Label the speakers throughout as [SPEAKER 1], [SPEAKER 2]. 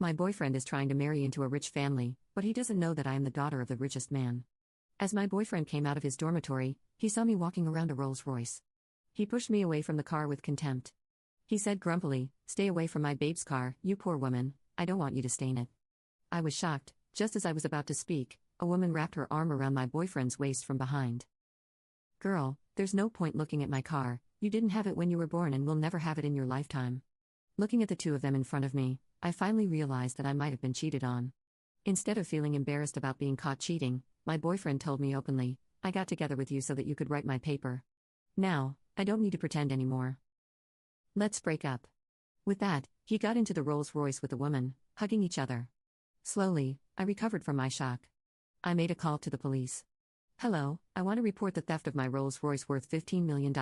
[SPEAKER 1] My boyfriend is trying to marry into a rich family, but he doesn't know that I am the daughter of the richest man. As my boyfriend came out of his dormitory, he saw me walking around a Rolls-Royce. He pushed me away from the car with contempt. He said grumpily, "Stay away from my babe's car, you poor woman, I don't want you to stain it." I was shocked. Just as I was about to speak, a woman wrapped her arm around my boyfriend's waist from behind. "Girl, there's no point looking at my car, you didn't have it when you were born and will never have it in your lifetime." Looking at the two of them in front of me, I finally realized that I might have been cheated on. Instead of feeling embarrassed about being caught cheating, my boyfriend told me openly, "I got together with you so that you could write my paper. Now, I don't need to pretend anymore. Let's break up." With that, he got into the Rolls-Royce with the woman, hugging each other. Slowly, I recovered from my shock. I made a call to the police. "Hello, I want to report the theft of my Rolls-Royce worth $15 million.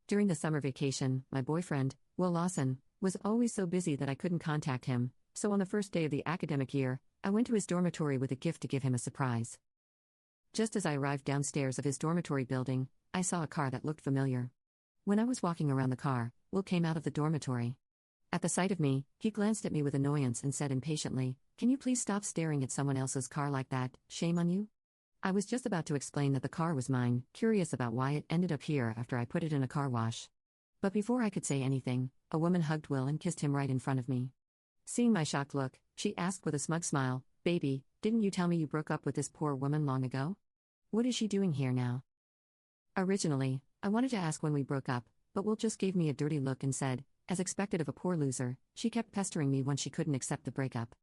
[SPEAKER 1] During the summer vacation, my boyfriend, Will Lawson, was always so busy that I couldn't contact him, so on the first day of the academic year, I went to his dormitory with a gift to give him a surprise. Just as I arrived downstairs of his dormitory building, I saw a car that looked familiar. When I was walking around the car, Will came out of the dormitory. At the sight of me, he glanced at me with annoyance and said impatiently, "Can you please stop staring at someone else's car like that, shame on you?" I was just about to explain that the car was mine, curious about why it ended up here after I put it in a car wash. But before I could say anything, a woman hugged Will and kissed him right in front of me. Seeing my shocked look, she asked with a smug smile, "Baby, didn't you tell me you broke up with this poor woman long ago? What is she doing here now?" Originally, I wanted to ask when we broke up, but Will just gave me a dirty look and said, as expected of a poor loser, she kept pestering me when she couldn't accept the breakup.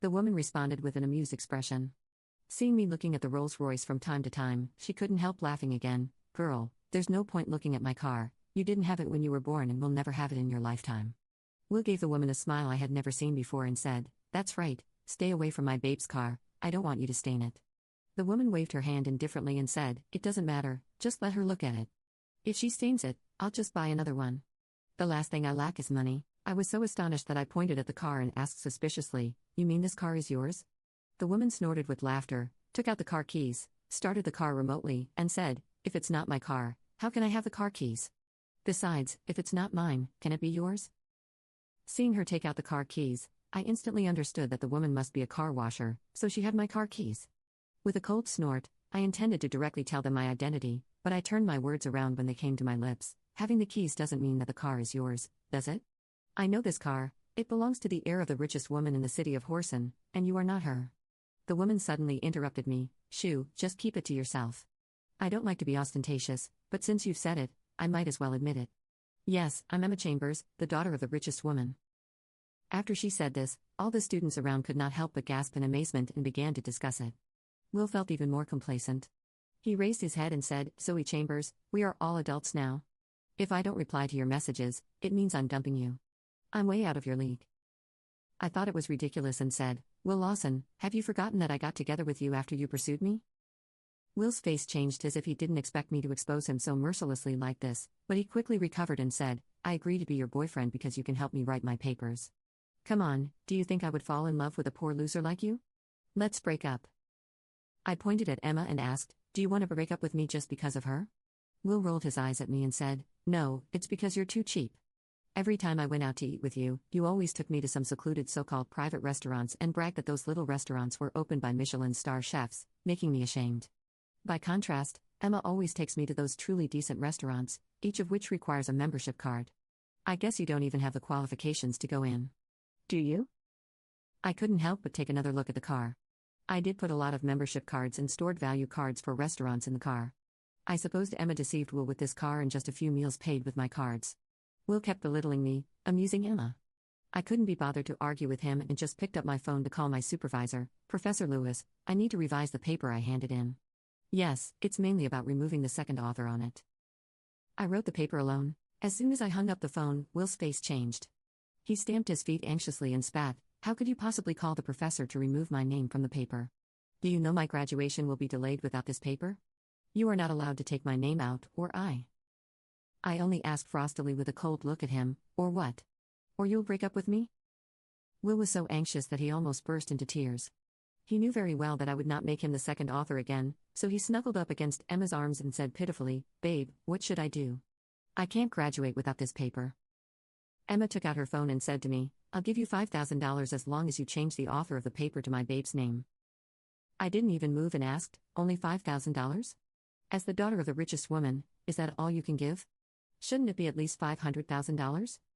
[SPEAKER 1] The woman responded with an amused expression. Seeing me looking at the Rolls-Royce from time to time, she couldn't help laughing again. "Girl, there's no point looking at my car, you didn't have it when you were born and will never have it in your lifetime." Will gave the woman a smile I had never seen before and said, "That's right, stay away from my babe's car, I don't want you to stain it." The woman waved her hand indifferently and said, "It doesn't matter, just let her look at it. If she stains it, I'll just buy another one. The last thing I lack is money." I was so astonished that I pointed at the car and asked suspiciously, "You mean this car is yours?" The woman snorted with laughter, took out the car keys, started the car remotely, and said, "If it's not my car, how can I have the car keys? Besides, if it's not mine, can it be yours?" Seeing her take out the car keys, I instantly understood that the woman must be a car washer, so she had my car keys. With a cold snort, I intended to directly tell them my identity, but I turned my words around when they came to my lips. "Having the keys doesn't mean that the car is yours, does it? I know this car, it belongs to the heir of the richest woman in the city of Horsen, and you are not her." The woman suddenly interrupted me, "Shoo, just keep it to yourself. I don't like to be ostentatious, but since you've said it, I might as well admit it. Yes, I'm Emma Chambers, the daughter of the richest woman." After she said this, all the students around could not help but gasp in amazement and began to discuss it. Will felt even more complacent. He raised his head and said, "Zoe Chambers, we are all adults now. If I don't reply to your messages, it means I'm dumping you. I'm way out of your league." I thought it was ridiculous and said, "Will Lawson, have you forgotten that I got together with you after you pursued me?" Will's face changed as if he didn't expect me to expose him so mercilessly like this, but he quickly recovered and said, "I agree to be your boyfriend because you can help me write my papers. Come on, do you think I would fall in love with a poor loser like you? Let's break up." I pointed at Emma and asked, "Do you want to break up with me just because of her?" Will rolled his eyes at me and said, "No, it's because you're too cheap. Every time I went out to eat with you, you always took me to some secluded so-called private restaurants and bragged that those little restaurants were opened by Michelin star chefs, making me ashamed. By contrast, Emma always takes me to those truly decent restaurants, each of which requires a membership card. I guess you don't even have the qualifications to go in. Do you?" I couldn't help but take another look at the car. I did put a lot of membership cards and stored value cards for restaurants in the car. I supposed Emma deceived Will with this car and just a few meals paid with my cards. Will kept belittling me, amusing Emma. I couldn't be bothered to argue with him and just picked up my phone to call my supervisor, Professor Lewis. "I need to revise the paper I handed in." "Yes, it's mainly about removing the second author on it." I wrote the paper alone. As soon as I hung up the phone, Will's face changed. He stamped his feet anxiously and spat, "How could you possibly call the professor to remove my name from the paper? Do you know my graduation will be delayed without this paper? You are not allowed to take my name out, or I only asked frostily with a cold look at him, "Or what? Or you'll break up with me?" Will was so anxious that he almost burst into tears. He knew very well that I would not make him the second author again, so he snuggled up against Emma's arms and said pitifully, "Babe, what should I do? I can't graduate without this paper." Emma took out her phone and said to me, "I'll give you $5,000 as long as you change the author of the paper to my babe's name." I didn't even move and asked, "Only $5,000? As the daughter of the richest woman, is that all you can give? Shouldn't it be at least $500,000?